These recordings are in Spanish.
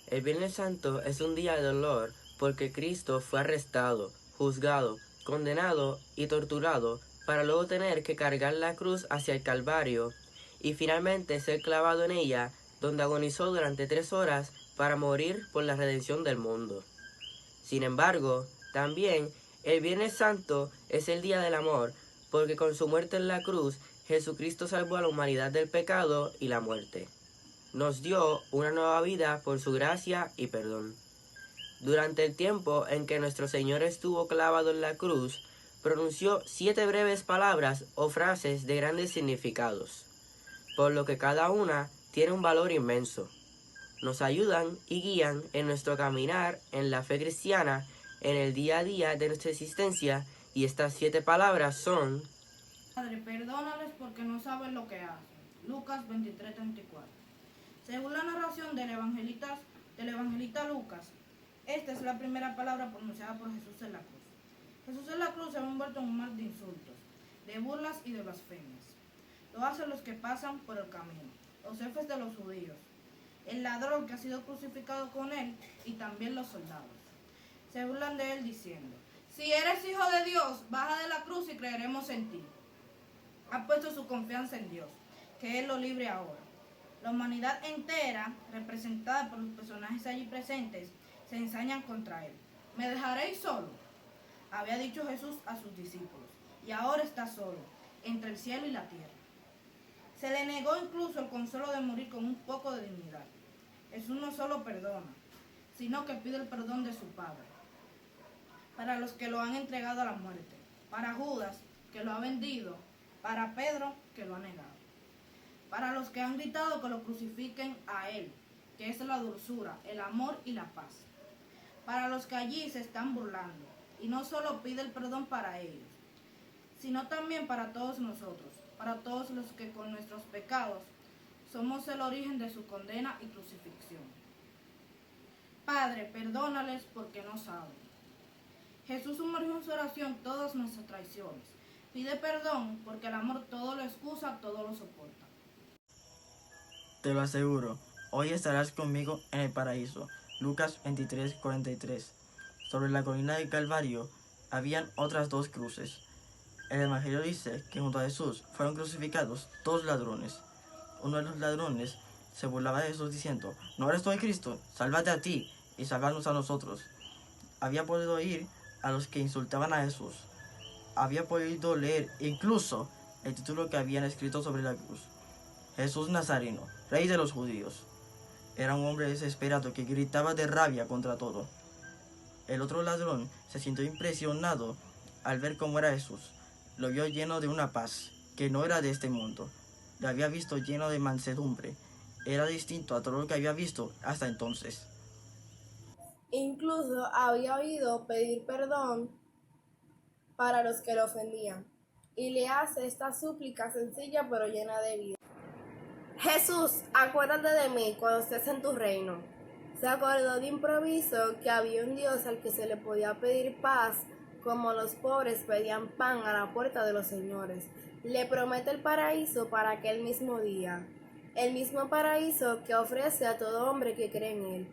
El Viernes Santo es un día de dolor porque Cristo fue arrestado, juzgado, condenado y torturado para luego tener que cargar la cruz hacia el Calvario y finalmente ser clavado en ella, donde agonizó durante 3 horas para morir por la redención del mundo. Sin embargo, también el Viernes Santo es el día del amor, porque con su muerte en la cruz, Jesucristo salvó a la humanidad del pecado y la muerte. Nos dio una nueva vida por su gracia y perdón. Durante el tiempo en que nuestro Señor estuvo clavado en la cruz, pronunció 7 breves palabras o frases de grandes significados, por lo que cada una tiene un valor inmenso. Nos ayudan y guían en nuestro caminar en la fe cristiana, en el día a día de nuestra existencia, y estas 7 palabras son: Padre, perdónales porque no saben lo que hacen. Lucas 23:34. Según la narración del evangelista Lucas, esta es la primera palabra pronunciada por Jesús en la cruz. Jesús en la cruz se ha envuelto en un mar de insultos, de burlas y de blasfemias. Lo hacen los que pasan por el camino, los jefes de los judíos, el ladrón que ha sido crucificado con él y también los soldados. Se burlan de él diciendo: si eres hijo de Dios, baja de la cruz y creeremos en ti. Ha puesto su confianza en Dios, que Él lo libre ahora. La humanidad entera, representada por los personajes allí presentes, se ensañan contra Él. ¿Me dejaréis solo?, había dicho Jesús a sus discípulos, y ahora está solo, entre el cielo y la tierra. Se le negó incluso el consuelo de morir con un poco de dignidad. Jesús no solo perdona, sino que pide el perdón de su Padre, para los que lo han entregado a la muerte, para Judas, que lo ha vendido, para Pedro, que lo ha negado, para los que han gritado que lo crucifiquen a él, que es la dulzura, el amor y la paz, para los que allí se están burlando, y no solo pide el perdón para ellos, sino también para todos nosotros, para todos los que con nuestros pecados somos el origen de su condena y crucifixión. Padre, perdónales porque no saben. Jesús sumergió en su oración todas nuestras traiciones. Pide perdón porque el amor todo lo excusa, todo lo soporta. Te lo aseguro, hoy estarás conmigo en el paraíso. Lucas 23:43. Sobre la colina del Calvario habían otras 2 cruces. El Evangelio dice que junto a Jesús fueron crucificados 2 ladrones. Uno de los ladrones se burlaba de Jesús diciendo: ¿no eres tú el Cristo? Sálvate a ti y sálvanos a nosotros. Había podido oír a los que insultaban a Jesús. Había podido leer incluso el título que habían escrito sobre la cruz: Jesús Nazareno, Rey de los Judíos. Era un hombre desesperado que gritaba de rabia contra todo. El otro ladrón se sintió impresionado al ver cómo era Jesús. Lo vio lleno de una paz que no era de este mundo. Lo había visto lleno de mansedumbre. Era distinto a todo lo que había visto hasta entonces. Incluso había oído pedir perdón para los que lo ofendían, y le hace esta súplica sencilla pero llena de vida. Jesús, acuérdate de mí cuando estés en tu reino. Se acordó de improviso que había un Dios al que se le podía pedir paz, como los pobres pedían pan a la puerta de los señores. Le promete el paraíso para aquel mismo día, el mismo paraíso que ofrece a todo hombre que cree en él.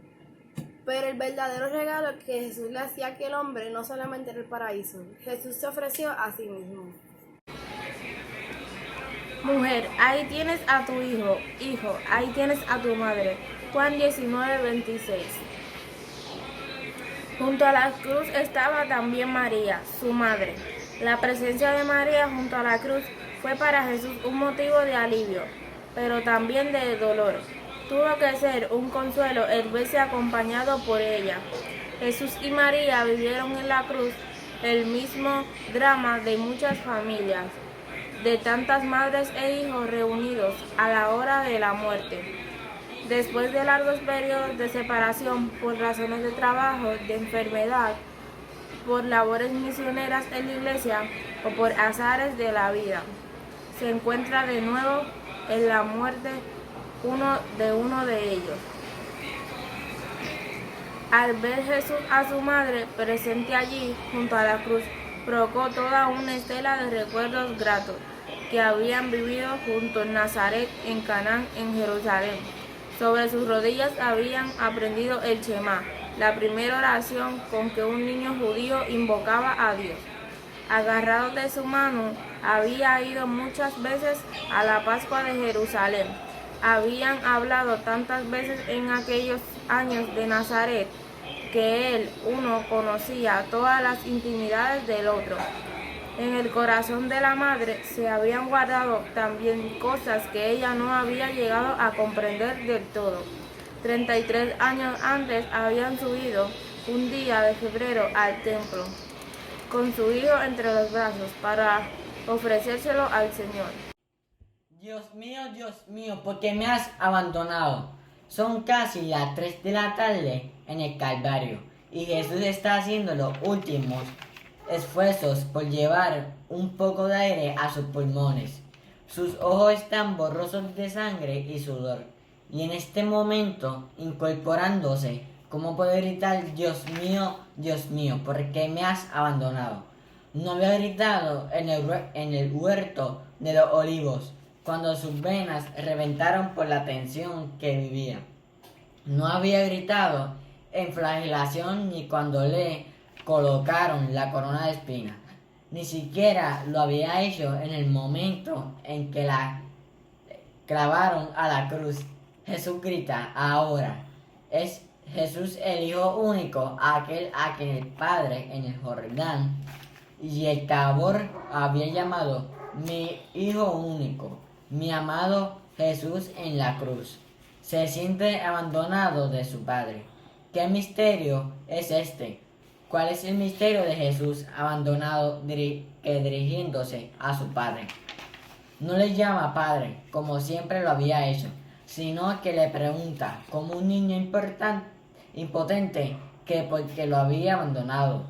Pero el verdadero regalo que Jesús le hacía a aquel hombre no solamente era el paraíso. Jesús se ofreció a sí mismo. Mujer, ahí tienes a tu hijo. Hijo, ahí tienes a tu madre. Juan 19:26. Junto a la cruz estaba también María, su madre. La presencia de María junto a la cruz fue para Jesús un motivo de alivio, pero también de dolor. Tuvo que ser un consuelo el verse acompañado por ella. Jesús y María vivieron en la cruz el mismo drama de muchas familias, de tantas madres e hijos reunidos a la hora de la muerte. Después de largos periodos de separación por razones de trabajo, de enfermedad, por labores misioneras en la iglesia o por azares de la vida, se encuentra de nuevo en la muerte uno de ellos. Al ver Jesús a su madre presente allí junto a la cruz, provocó toda una estela de recuerdos gratos que habían vivido junto en Nazaret, en Canaán, en Jerusalén. Sobre sus rodillas habían aprendido el Shema, la primera oración con que un niño judío invocaba a Dios. Agarrado de su mano, había ido muchas veces a la Pascua de Jerusalén. Habían hablado tantas veces en aquellos años de Nazaret que él, uno, conocía todas las intimidades del otro. En el corazón de la madre se habían guardado también cosas que ella no había llegado a comprender del todo. 33 años antes habían subido un día de febrero al templo con su hijo entre los brazos para ofrecérselo al Señor. Dios mío, ¿por qué me has abandonado? Son casi las 3 de la tarde en el Calvario y Jesús está haciendo los últimos esfuerzos por llevar un poco de aire a sus pulmones. Sus ojos están borrosos de sangre y sudor. Y en este momento, incorporándose, ¿cómo puede gritar, Dios mío, ¿por qué me has abandonado? No había gritado en el huerto de los olivos, cuando sus venas reventaron por la tensión que vivía. No había gritado en flagelación ni cuando le colocaron la corona de espinas. Ni siquiera lo había hecho en el momento en que la clavaron a la cruz. Jesús grita ahora. Es Jesús el Hijo único, aquel a quien el Padre en el Jordán y el Tabor había llamado mi Hijo único, mi amado Jesús en la cruz. Se siente abandonado de su Padre. ¿Qué misterio es este? ¿Cuál es el misterio de Jesús abandonado dirigiéndose a su Padre? No le llama Padre, como siempre lo había hecho, sino que le pregunta, como un niño impotente, que por qué lo había abandonado.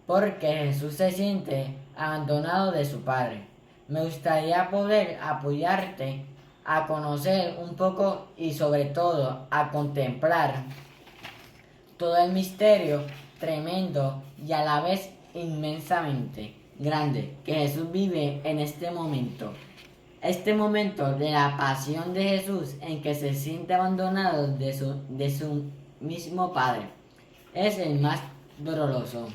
Porque Jesús se siente abandonado de su Padre. Me gustaría poder apoyarte a conocer un poco y sobre todo a contemplar todo el misterio tremendo y a la vez inmensamente grande que Jesús vive en este momento. Este momento de la pasión de Jesús en que se siente abandonado de su mismo Padre es el más doloroso.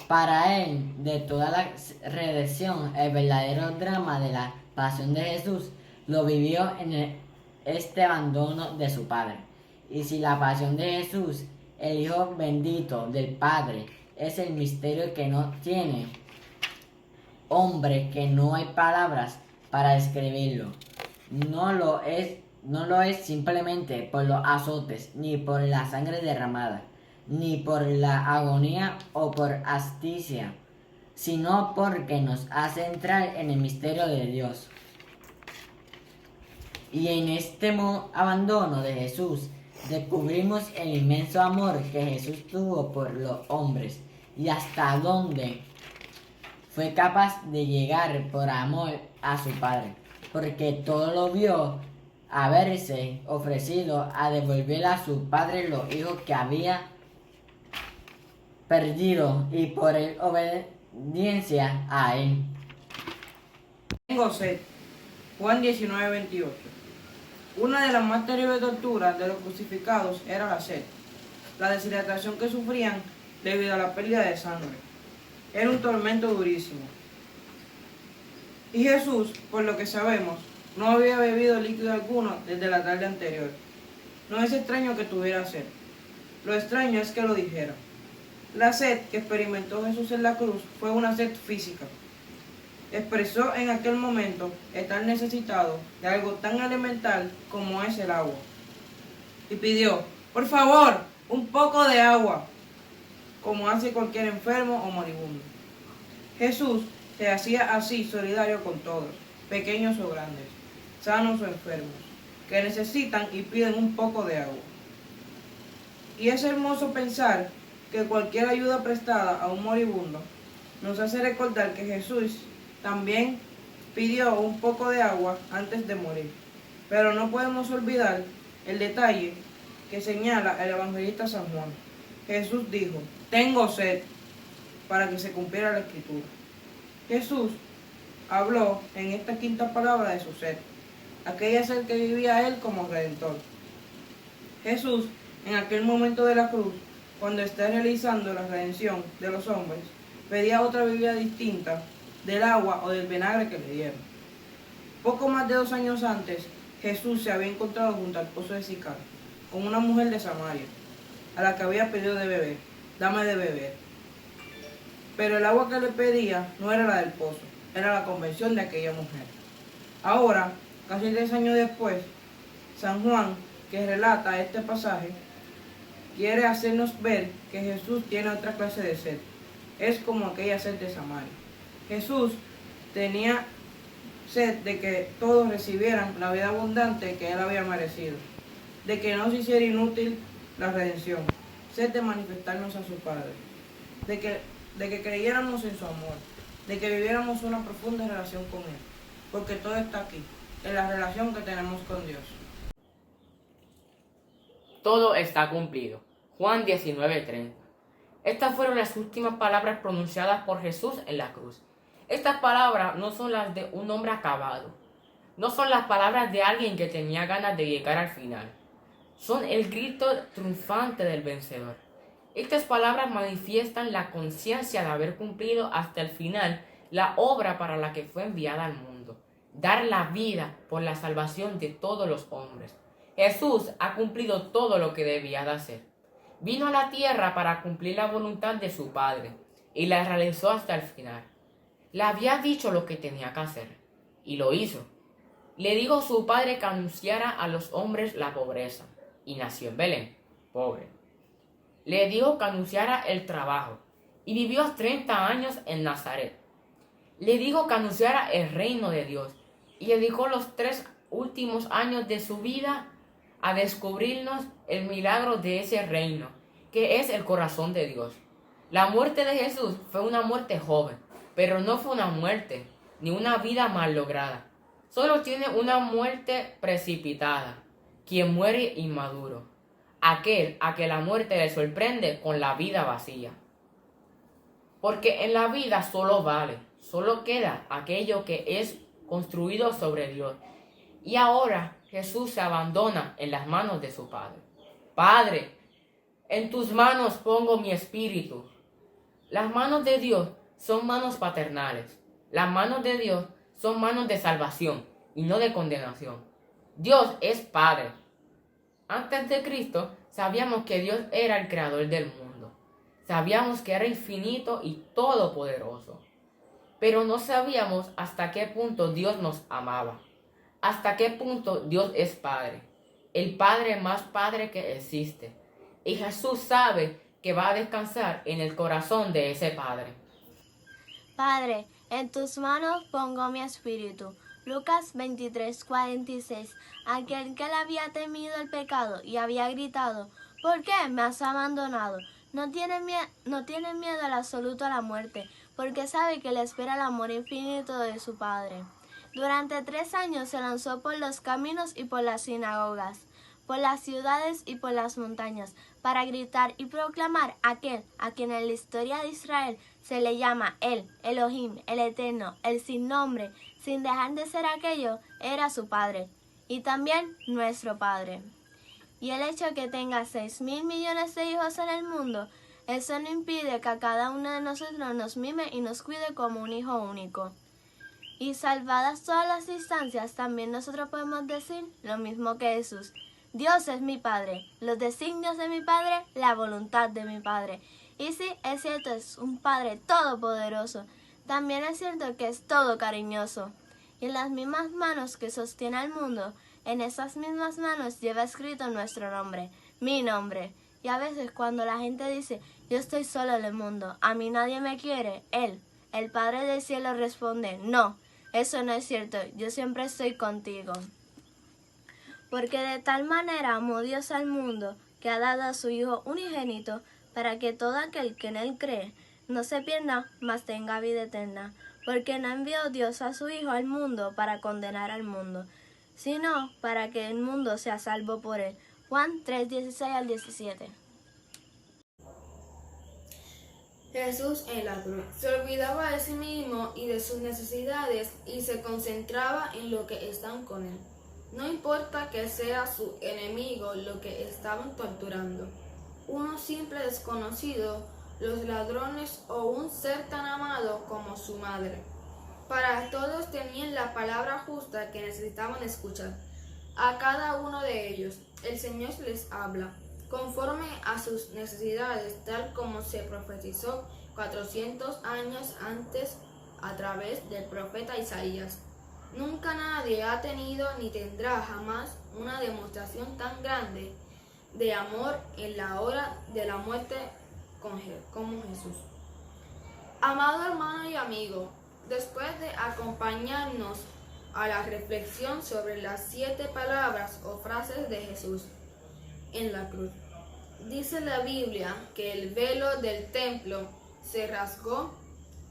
Para él, de toda la redención, el verdadero drama de la pasión de Jesús lo vivió en este abandono de su Padre. Y si la pasión de Jesús, el Hijo bendito del Padre, es el misterio que no tiene hombre, que no hay palabras para describirlo. No lo es simplemente por los azotes, ni por la sangre derramada, ni por la agonía o por asfixia, sino porque nos hace entrar en el misterio de Dios. Y en este abandono de Jesús, descubrimos el inmenso amor que Jesús tuvo por los hombres y hasta dónde fue capaz de llegar por amor a su Padre, porque todo lo vio haberse ofrecido a devolver a su Padre los hijos que había perdido y por obediencia a él. Tengo sed. Juan 19:28. Una de las más terribles torturas de los crucificados era la sed, la deshidratación que sufrían debido a la pérdida de sangre. Era un tormento durísimo. Y Jesús, por lo que sabemos, no había bebido líquido alguno desde la tarde anterior. No es extraño que tuviera sed. Lo extraño es que lo dijera. La sed que experimentó Jesús en la cruz fue una sed física. Expresó en aquel momento estar necesitado de algo tan elemental como es el agua. Y pidió, por favor, un poco de agua, como hace cualquier enfermo o moribundo. Jesús se hacía así solidario con todos, pequeños o grandes, sanos o enfermos, que necesitan y piden un poco de agua. Y es hermoso pensar que cualquier ayuda prestada a un moribundo nos hace recordar que Jesús también pidió un poco de agua antes de morir. Pero no podemos olvidar el detalle que señala el evangelista San Juan. Jesús dijo, tengo sed, para que se cumpliera la escritura. Jesús habló en esta quinta palabra de su sed, aquella sed que vivía él como redentor. Jesús, en aquel momento de la cruz, cuando está realizando la redención de los hombres, pedía otra bebida distinta del agua o del vinagre que le dieron. Poco más de 2 años antes, Jesús se había encontrado junto al pozo de Sicar con una mujer de Samaria, a la que había pedido de beber, dame de beber. Pero el agua que le pedía no era la del pozo, era la conversión de aquella mujer. Ahora, casi 3 años después, San Juan, que relata este pasaje, quiere hacernos ver que Jesús tiene otra clase de sed. Es como aquella sed de Samaria. Jesús tenía sed de que todos recibieran la vida abundante que él había merecido, de que no se hiciera inútil la redención, sed de manifestarnos a su Padre, de que creyéramos en su amor, de que viviéramos una profunda relación con él, porque todo está aquí, en la relación que tenemos con Dios. Todo está cumplido. Juan 19:30. Estas fueron las últimas palabras pronunciadas por Jesús en la cruz. Estas palabras no son las de un hombre acabado. No son las palabras de alguien que tenía ganas de llegar al final. Son el grito triunfante del vencedor. Estas palabras manifiestan la conciencia de haber cumplido hasta el final la obra para la que fue enviada al mundo. Dar la vida por la salvación de todos los hombres. Jesús ha cumplido todo lo que debía de hacer. Vino a la tierra para cumplir la voluntad de su Padre y la realizó hasta el final. Le había dicho lo que tenía que hacer y lo hizo. Le dijo a su padre que anunciara a los hombres la pobreza y nació en Belén, pobre. Le dijo que anunciara el trabajo y vivió 30 años en Nazaret. Le dijo que anunciara el reino de Dios y dedicó los 3 últimos años de su vida a descubrirnos el milagro de ese reino, que es el corazón de Dios. La muerte de Jesús fue una muerte joven, pero no fue una muerte, ni una vida mal lograda. Solo tiene una muerte precipitada, quien muere inmaduro, aquel a que la muerte le sorprende con la vida vacía. Porque en la vida solo queda aquello que es construido sobre Dios. Y ahora Jesús se abandona en las manos de su Padre. Padre, en tus manos pongo mi espíritu. Las manos de Dios son manos paternales. Las manos de Dios son manos de salvación y no de condenación. Dios es Padre. Antes de Cristo sabíamos que Dios era el creador del mundo. Sabíamos que era infinito y todopoderoso. Pero no sabíamos hasta qué punto Dios nos amaba. Hasta qué punto Dios es Padre. El Padre más Padre que existe. Y Jesús sabe que va a descansar en el corazón de ese Padre. Padre, en tus manos pongo mi espíritu. Lucas 23:46. Aquel que le había temido el pecado y había gritado, ¿por qué me has abandonado? No tiene miedo al absoluto a la muerte, porque sabe que le espera el amor infinito de su Padre. Durante 3 años se lanzó por los caminos y por las sinagogas, por las ciudades y por las montañas, para gritar y proclamar aquel a quien en la historia de Israel se le llama el Elohim, el Eterno, el sin nombre, sin dejar de ser aquello, era su Padre, y también nuestro Padre. Y el hecho de que tenga 6.000 millones de hijos en el mundo, eso no impide que a cada uno de nosotros nos mime y nos cuide como un hijo único. Y salvadas todas las distancias, también nosotros podemos decir lo mismo que Jesús. Dios es mi Padre, los designios de mi Padre, la voluntad de mi Padre. Y sí, es cierto, es un Padre todopoderoso. También es cierto que es todo cariñoso. Y en las mismas manos que sostiene al mundo, en esas mismas manos lleva escrito nuestro nombre, mi nombre. Y a veces cuando la gente dice, yo estoy solo en el mundo, a mí nadie me quiere, Él, el Padre del cielo, responde, no, eso no es cierto, yo siempre estoy contigo. Porque de tal manera amó Dios al mundo, que ha dado a su Hijo unigénito, para que todo aquel que en Él cree no se pierda, mas tenga vida eterna. Porque no envió Dios a su Hijo al mundo para condenar al mundo, sino para que el mundo sea salvo por Él. Juan 3:16-17. Jesús en la cruz se olvidaba de sí mismo y de sus necesidades y se concentraba en lo que están con Él. No importa que sea su enemigo lo que estaban torturando, uno simple desconocido, los ladrones o un ser tan amado como su madre. Para todos tenían la palabra justa que necesitaban escuchar. A cada uno de ellos, el Señor les habla, conforme a sus necesidades, tal como se profetizó 400 años antes a través del profeta Isaías. Nunca nadie ha tenido ni tendrá jamás una demostración tan grande de amor en la hora de la muerte como Jesús. Amado hermano y amigo, después de acompañarnos a la reflexión sobre las 7 palabras o frases de Jesús en la cruz, dice la Biblia que el velo del templo se rasgó.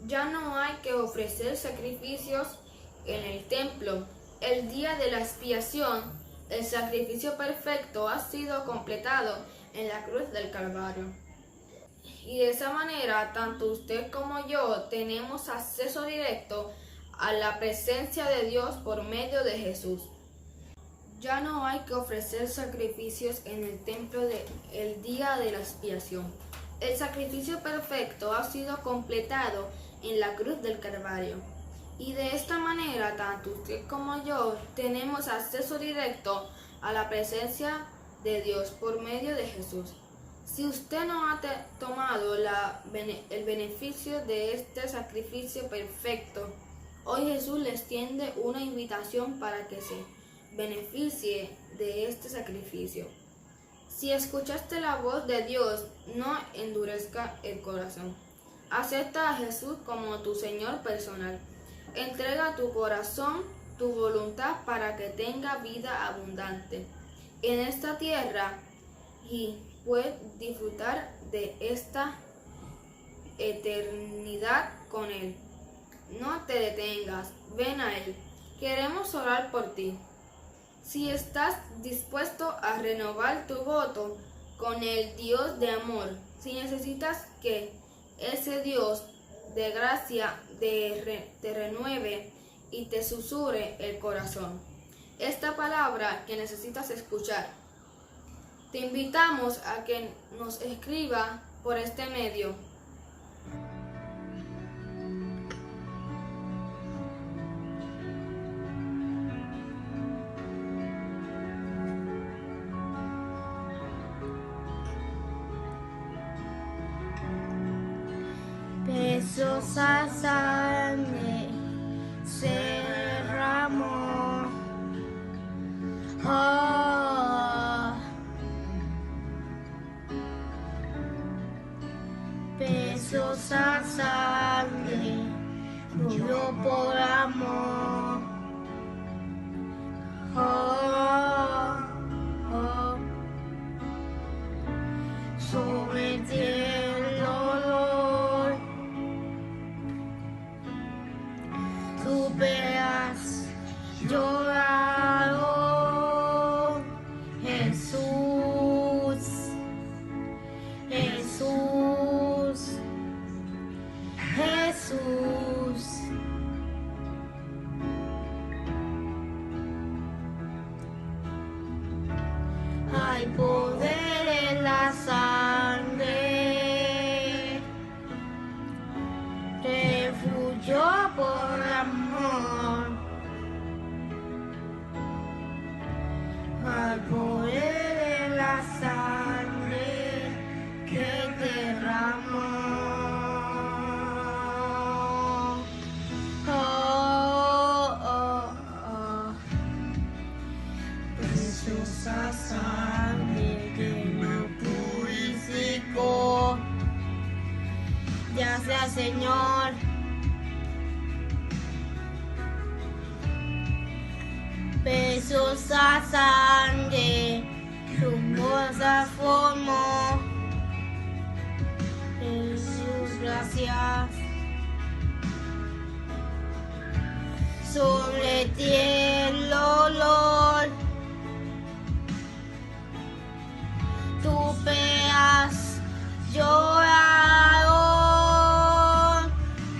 Ya no hay que ofrecer sacrificios en el templo. El día de la expiación, el sacrificio perfecto ha sido completado en la cruz del Calvario. Y de esa manera, tanto usted como yo tenemos acceso directo a la presencia de Dios por medio de Jesús. Ya no hay que ofrecer sacrificios en el templo el día de la expiación. El sacrificio perfecto ha sido completado en la cruz del Calvario. Y de esta manera, tanto usted como yo tenemos acceso directo a la presencia de Dios por medio de Jesús. Si usted no ha tomado el beneficio de este sacrificio perfecto, hoy Jesús le extiende una invitación para que se beneficie de este sacrificio. Si escuchaste la voz de Dios, no endurezca el corazón. Acepta a Jesús como tu Señor personal. Entrega tu corazón, tu voluntad para que tenga vida abundante en esta tierra y puedas disfrutar de esta eternidad con Él. No te detengas, ven a Él. Queremos orar por ti. Si estás dispuesto a renovar tu voto con el Dios de amor, si necesitas que ese Dios de gracia te renueve y te susurre el corazón esta palabra que necesitas escuchar, te invitamos a que nos escriba por este medio. Preciosa sangre se derramó. Oh, preciosa sangre murió por amor. Oh, oh, sobre ti el dolor. Tú verás llorado, Jesús, Jesús, Jesús. Hay poder en la sangre, refugio por amor. Hay poder en la sangre que derramó. Oh, oh, oh. Preciosa sangre que me purificó. Ya sea Señor. Preciosa sangre, hermosa formó. Jesús, gracias. Sobre ti el olor. Tú veas llorado,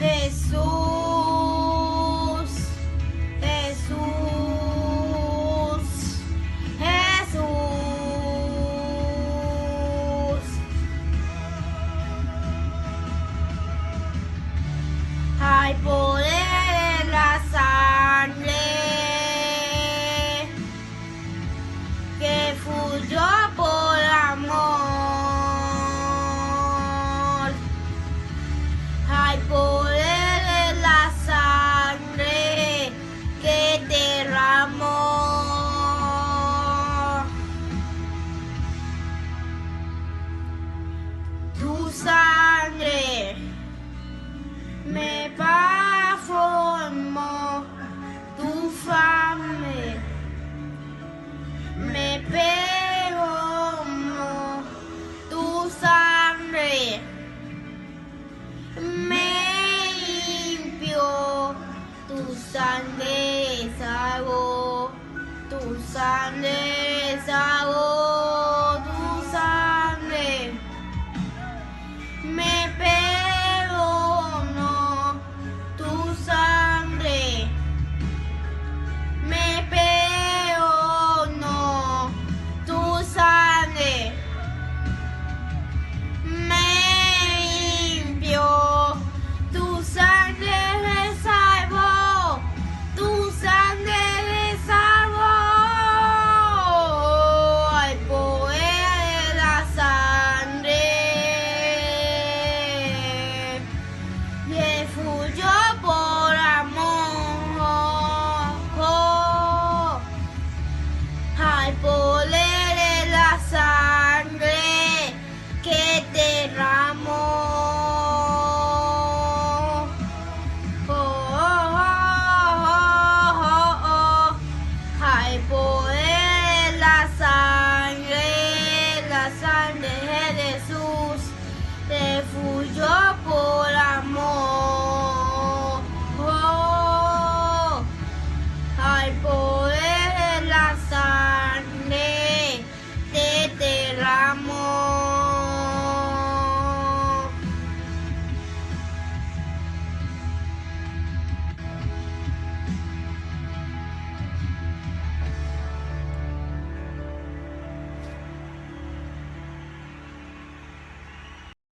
Jesús, Jesús, Salve.